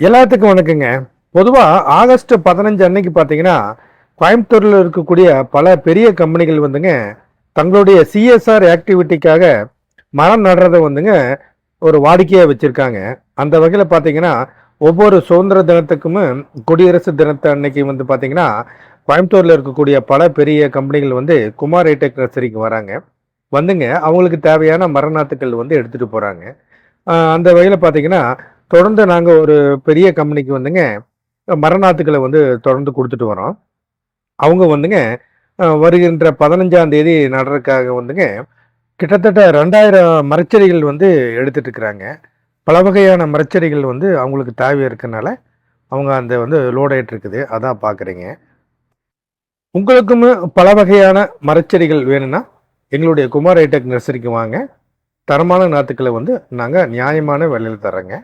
எல்லாத்துக்கும் வணக்கங்க. பொதுவா ஆகஸ்ட் 15 அன்னைக்கு பார்த்தீங்கன்னா, கோயம்புத்தூர்ல இருக்கக்கூடிய பல பெரிய கம்பெனிகள் வந்துங்க, தங்களுடைய சிஎஸ்ஆர் ஆக்டிவிட்டிக்காக மரம் நடுறத வந்துங்க ஒரு வாடிக்கையா வச்சிருக்காங்க. அந்த வகையில பார்த்தீங்கன்னா, ஒவ்வொரு சுதந்திர தினத்துக்குமே குடியரசு தினத்த அன்னைக்கு வந்து பார்த்தீங்கன்னா, கோயம்புத்தூர்ல இருக்கக்கூடிய பல பெரிய கம்பெனிகள் வந்து குமார் ஹைடெக் நர்சரிக்கு வராங்க. வந்துங்க அவங்களுக்கு தேவையான மர நாத்துக்கள் வந்து எடுத்துட்டு போறாங்க. அந்த வகையில பார்த்தீங்கன்னா, தொடர்ந்து நாங்க ஒரு பெரிய கம்பெனிக்கு வந்துங்க, மரநாத்துக்கள வந்து தொடர்ந்து குடுத்துட்டு வரோம். அவங்க வந்துங்க, வருகின்ற 15ஆம் தேதி நடுறதுக்காக வந்துங்க, கிட்டத்தட்ட 2000 மரச்செடிகள் வந்து எடுத்துட்டு இருக்கிறாங்க. பல வகையான மரச்செடிகள் வந்து அவங்களுக்கு தேவை இருக்கனால, அவங்க அந்த வந்து லோட் ஆயிட்டு இருக்குது. அதான் பார்க்குறீங்க. உங்களுக்கும் பல வகையான மரச்செடிகள் வேணும்னா, எங்களுடைய குமார் ஹைடெக் நர்சரிக்கு வாங்க. தரமான நாத்துக்கள வந்து நாங்க நியாயமான விலையில தர்றோங்க.